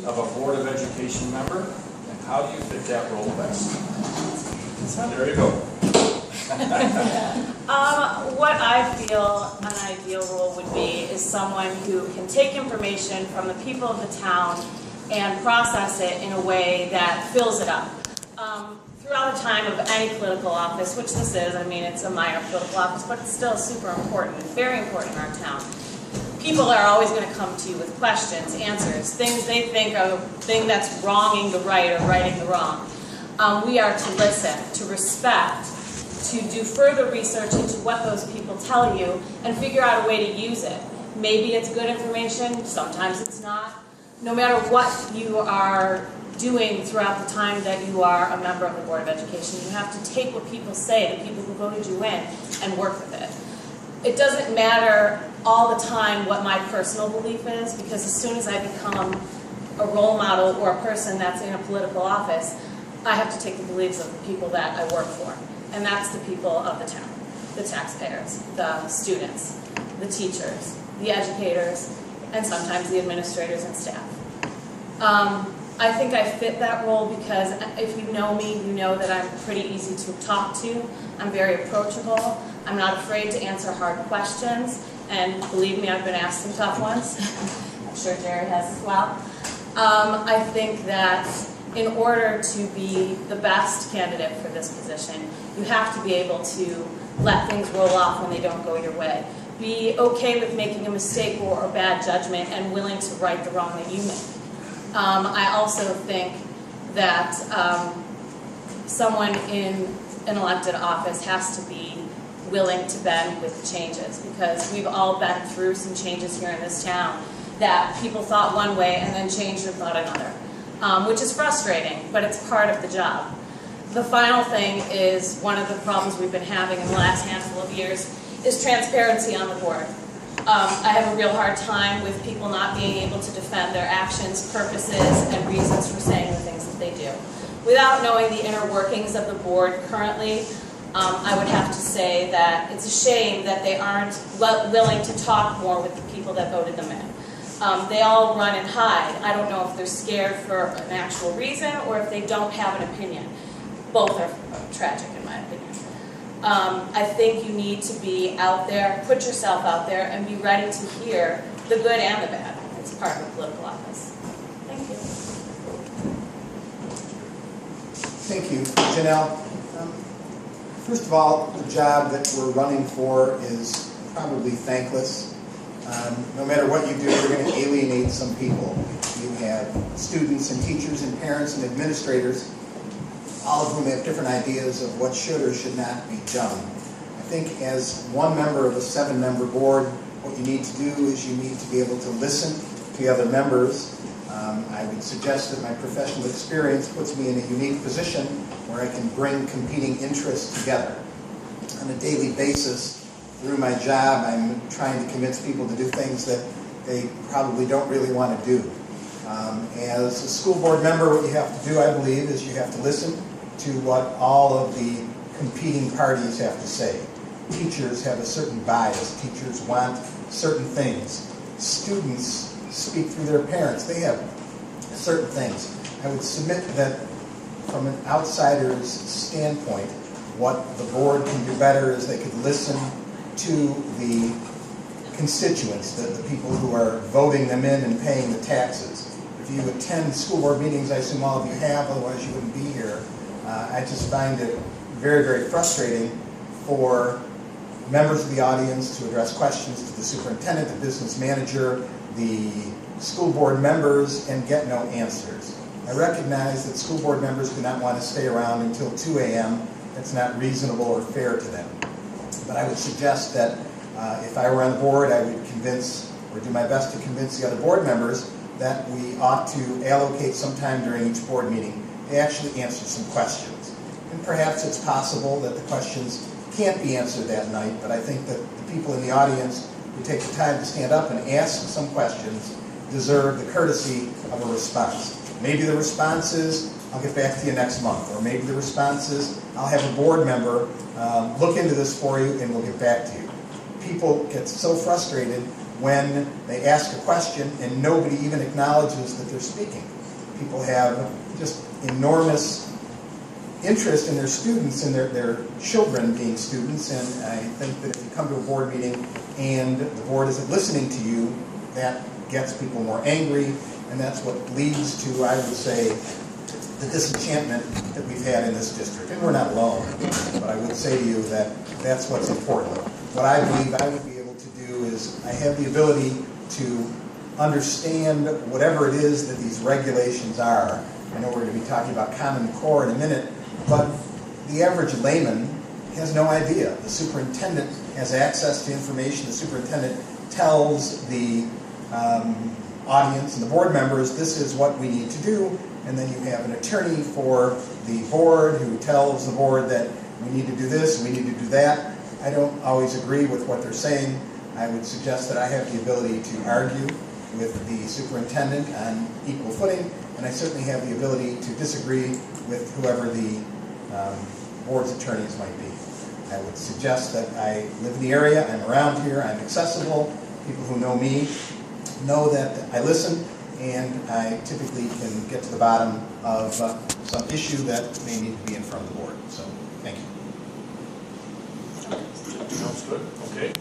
of a Board of Education member, and how do you fit that role best? There you go. What I feel an ideal role would be is someone who can take information from the people of the town and process it in a way that fills it up. Throughout the time of any political office, which this is, I mean, it's a minor political office, but it's still super important, very important in our town. People are always going to come to you with questions, answers, things they think are the thing that's wronging the right or righting the wrong. We are to listen, to respect, to do further research into what those people tell you and figure out a way to use it. Maybe it's good information, sometimes it's not. No matter what you are doing throughout the time that you are a member of the Board of Education, you have to take what people say, the people who voted you in, and work with it. It doesn't matter all the time what my personal belief is, because as soon as I become a role model or a person that's in a political office, I have to take the beliefs of the people that I work for. And that's the people of the town, the taxpayers, the students, the teachers, the educators, and sometimes the administrators and staff. I think I fit that role because if you know me, you know that I'm pretty easy to talk to. I'm very approachable. I'm not afraid to answer hard questions. And believe me, I've been asked some tough ones. I'm sure Jerry has as well. I think that in order to be the best candidate for this position, you have to be able to let things roll off when they don't go your way. Be okay with making a mistake or a bad judgment and willing to right the wrong that you make. I also think that someone in an elected office has to be willing to bend with the changes, because we've all been through some changes here in this town that people thought one way and then changed and thought another, which is frustrating, but it's part of the job. The final thing is one of the problems we've been having in the last handful of years is transparency on the board. I have a real hard time with people not being able to defend their actions, purposes, and reasons for saying the things that they do. Without knowing the inner workings of the board currently, I would have to say that it's a shame that they aren't willing to talk more with the people that voted them in. They all run and hide. I don't know if they're scared for an actual reason or if they don't have an opinion. Both are tragic in my opinion. I think you need to be out there, put yourself out there, and be ready to hear the good and the bad. It's part of a political office. Thank you. Thank you, Janelle. First of all, the job that we're running for is probably thankless. No matter what you do, you're going to alienate some people. You have students and teachers and parents and administrators, all of whom have different ideas of what should or should not be done. I think as one member of a 7-member board, what you need to do is you need to be able to listen to the other members. I would suggest that my professional experience puts me in a unique position where I can bring competing interests together. On a daily basis, through my job, I'm trying to convince people to do things that they probably don't really want to do. As a school board member, what you have to do, I believe, is you have to listen to what all of the competing parties have to say. Teachers have a certain bias. Teachers want certain things. Students speak through their parents. They have certain things. I would submit that from an outsider's standpoint, what the board can do better is they could listen to the constituents, the people who are voting them in and paying the taxes. If you attend school board meetings, I assume all of you have, otherwise you wouldn't be here. I just find it very, very frustrating for members of the audience to address questions to the superintendent, the business manager, the school board members, and get no answers. I recognize that school board members do not want to stay around until 2 a.m. That's not reasonable or fair to them. But I would suggest that if I were on the board, I would convince, or do my best to convince the other board members that we ought to allocate some time during each board meeting to actually answer some questions. And perhaps it's possible that the questions can't be answered that night, but I think that the people in the audience who take the time to stand up and ask some questions deserve the courtesy of a response. Maybe the response is, I'll get back to you next month, or maybe the response is, I'll have a board member look into this for you and we'll get back to you. People get so frustrated when they ask a question and nobody even acknowledges that they're speaking. People have just enormous interest in their students and their children being students, and I think that if you come to a board meeting and the board isn't listening to you, that gets people more angry, and that's what leads to, I would say, the disenchantment that we've had in this district. And we're not alone, but I would say to you that that's what's important. What I believe I would be able to do is I have the ability to understand whatever it is that these regulations are. I know we're going to be talking about Common Core in a minute, but the average layman has no idea. The superintendent has access to information. The superintendent tells the audience and the board members, this is what we need to do, and then you have an attorney for the board who tells the board that we need to do this, we need to do that. I don't always agree with what they're saying. I would suggest that I have the ability to argue with the superintendent on equal footing, and I certainly have the ability to disagree with whoever the board's attorneys might be. I would suggest that I live in the area, I'm around here, I'm accessible. People who know me know that I listen, and I typically can get to the bottom of some issue that may need to be in front of the board. So, thank you. Sounds good. Okay.